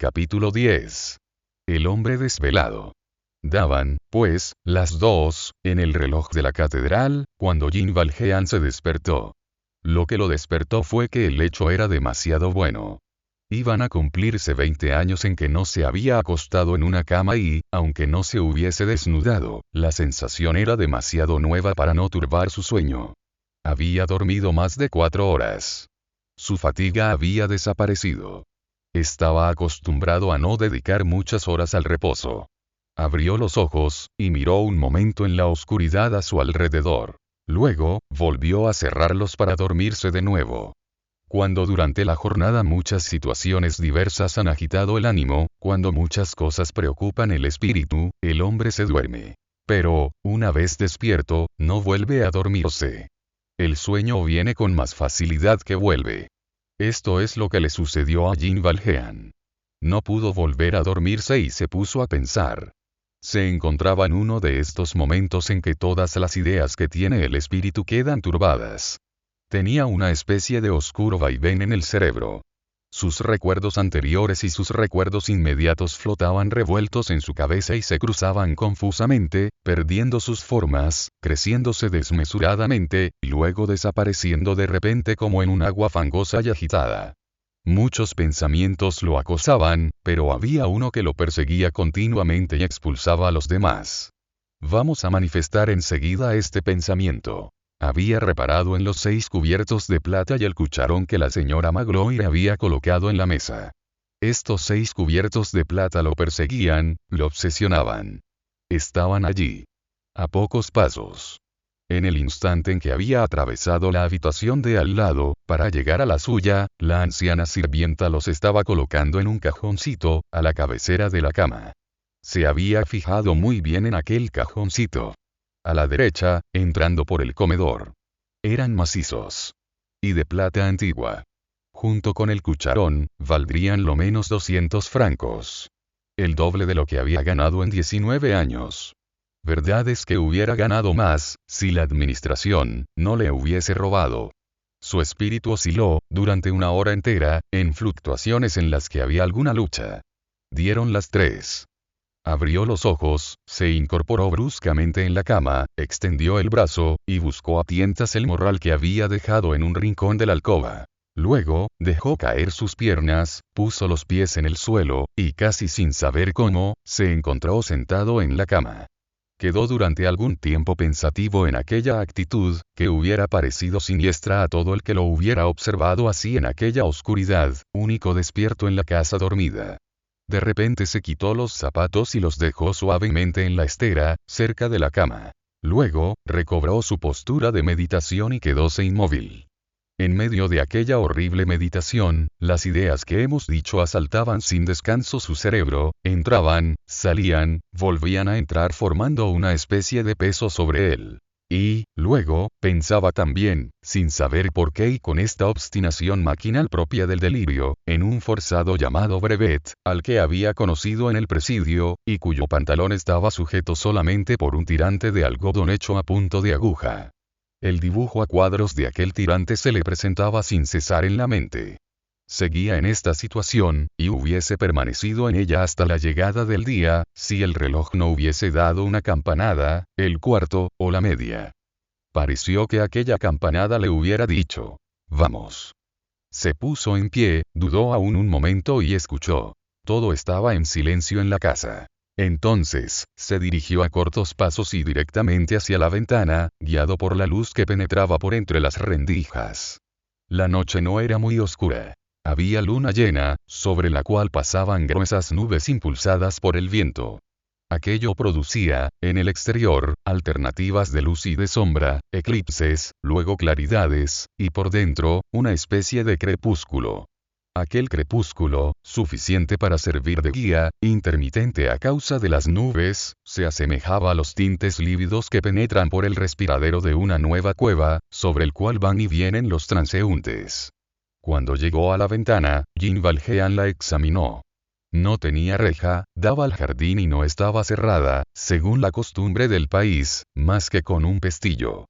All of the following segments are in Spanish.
Capítulo 10. El hombre desvelado. Daban, pues, las 2, en el reloj de la catedral, cuando Jean Valjean se despertó. Lo que lo despertó fue que el hecho era demasiado bueno. Iban a cumplirse 20 años en que no se había acostado en una cama y, aunque no se hubiese desnudado, la sensación era demasiado nueva para no turbar su sueño. Había dormido más de 4 horas. Su fatiga había desaparecido. Estaba acostumbrado a no dedicar muchas horas al reposo. Abrió los ojos, y miró un momento en la oscuridad a su alrededor. Luego, volvió a cerrarlos para dormirse de nuevo. Cuando durante la jornada muchas situaciones diversas han agitado el ánimo, cuando muchas cosas preocupan el espíritu, el hombre se duerme. Pero, una vez despierto, no vuelve a dormirse. El sueño viene con más facilidad que vuelve. Esto es lo que le sucedió a Jean Valjean. No pudo volver a dormirse y se puso a pensar. Se encontraba en uno de estos momentos en que todas las ideas que tiene el espíritu quedan turbadas. Tenía una especie de oscuro vaivén en el cerebro. Sus recuerdos anteriores y sus recuerdos inmediatos flotaban revueltos en su cabeza y se cruzaban confusamente, perdiendo sus formas, creciéndose desmesuradamente, y luego desapareciendo de repente como en un agua fangosa y agitada. Muchos pensamientos lo acosaban, pero había uno que lo perseguía continuamente y expulsaba a los demás. Vamos a manifestar enseguida este pensamiento. Había reparado en los 6 cubiertos de plata y el cucharón que la señora Magloire había colocado en la mesa. Estos 6 cubiertos de plata lo perseguían, lo obsesionaban. Estaban allí. A pocos pasos. En el instante en que había atravesado la habitación de al lado, para llegar a la suya, la anciana sirvienta los estaba colocando en un cajoncito, a la cabecera de la cama. Se había fijado muy bien en aquel cajoncito. A la derecha, entrando por el comedor. Eran macizos. Y de plata antigua. Junto con el cucharón, valdrían lo menos 200 francos. El doble de lo que había ganado en 19 años. Verdad es que hubiera ganado más, si la administración no le hubiese robado. Su espíritu osciló, durante una hora entera, en fluctuaciones en las que había alguna lucha. Dieron las 3. Abrió los ojos, se incorporó bruscamente en la cama, extendió el brazo, y buscó a tientas el morral que había dejado en un rincón de la alcoba. Luego, dejó caer sus piernas, puso los pies en el suelo, y casi sin saber cómo, se encontró sentado en la cama. Quedó durante algún tiempo pensativo en aquella actitud, que hubiera parecido siniestra a todo el que lo hubiera observado así en aquella oscuridad, único despierto en la casa dormida. De repente se quitó los zapatos y los dejó suavemente en la estera, cerca de la cama. Luego, recobró su postura de meditación y quedóse inmóvil. En medio de aquella horrible meditación, las ideas que hemos dicho asaltaban sin descanso su cerebro, entraban, salían, volvían a entrar formando una especie de peso sobre él. Y, luego, pensaba también, sin saber por qué y con esta obstinación maquinal propia del delirio, en un forzado llamado brevet, al que había conocido en el presidio, y cuyo pantalón estaba sujeto solamente por un tirante de algodón hecho a punto de aguja. El dibujo a cuadros de aquel tirante se le presentaba sin cesar en la mente. Seguía en esta situación, y hubiese permanecido en ella hasta la llegada del día, si el reloj no hubiese dado una campanada, el cuarto, o la media. Pareció que aquella campanada le hubiera dicho: «Vamos». Se puso en pie, dudó aún un momento y escuchó. Todo estaba en silencio en la casa. Entonces, se dirigió a cortos pasos y directamente hacia la ventana, guiado por la luz que penetraba por entre las rendijas. La noche no era muy oscura. Había luna llena, sobre la cual pasaban gruesas nubes impulsadas por el viento. Aquello producía, en el exterior, alternativas de luz y de sombra, eclipses, luego claridades, y por dentro, una especie de crepúsculo. Aquel crepúsculo, suficiente para servir de guía, intermitente a causa de las nubes, se asemejaba a los tintes lívidos que penetran por el respiradero de una nueva cueva, sobre el cual van y vienen los transeúntes. Cuando llegó a la ventana, Jean Valjean la examinó. No tenía reja, daba al jardín y no estaba cerrada, según la costumbre del país, más que con un pestillo.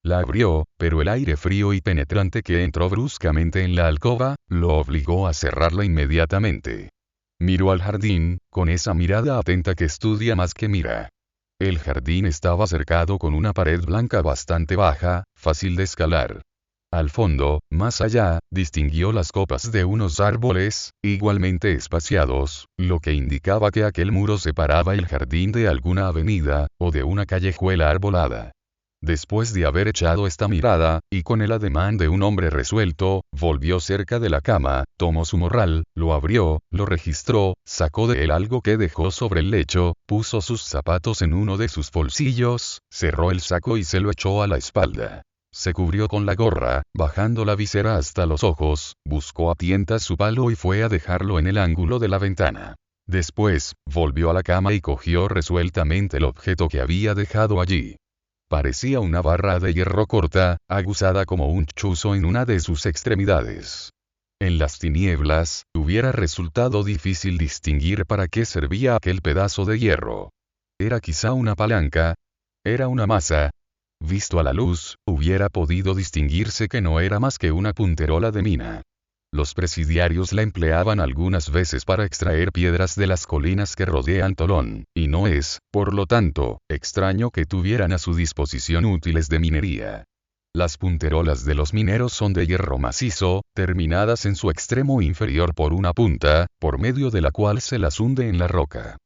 La abrió, pero el aire frío y penetrante que entró bruscamente en la alcoba, lo obligó a cerrarla inmediatamente. Miró al jardín, con esa mirada atenta que estudia más que mira. El jardín estaba cercado con una pared blanca bastante baja, fácil de escalar. Al fondo, más allá, distinguió las copas de unos árboles, igualmente espaciados, lo que indicaba que aquel muro separaba el jardín de alguna avenida, o de una callejuela arbolada. Después de haber echado esta mirada, y con el ademán de un hombre resuelto, volvió cerca de la cama, tomó su morral, lo abrió, lo registró, sacó de él algo que dejó sobre el lecho, puso sus zapatos en uno de sus bolsillos, cerró el saco y se lo echó a la espalda. Se cubrió con la gorra, bajando la visera hasta los ojos, buscó a tientas su palo y fue a dejarlo en el ángulo de la ventana. Después, volvió a la cama y cogió resueltamente el objeto que había dejado allí. Parecía una barra de hierro corta, aguzada como un chuzo en una de sus extremidades. En las tinieblas, hubiera resultado difícil distinguir para qué servía aquel pedazo de hierro. ¿Era quizá una palanca? ¿Era una maza? Visto a la luz, hubiera podido distinguirse que no era más que una punterola de mina. Los presidiarios la empleaban algunas veces para extraer piedras de las colinas que rodean Tolón, y no es, por lo tanto, extraño que tuvieran a su disposición útiles de minería. Las punterolas de los mineros son de hierro macizo, terminadas en su extremo inferior por una punta, por medio de la cual se las hunde en la roca.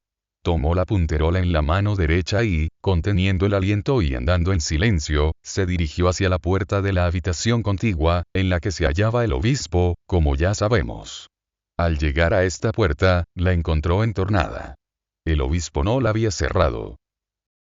Tomó la punterola en la mano derecha y, conteniendo el aliento y andando en silencio, se dirigió hacia la puerta de la habitación contigua, en la que se hallaba el obispo, como ya sabemos. Al llegar a esta puerta, la encontró entornada. El obispo no la había cerrado.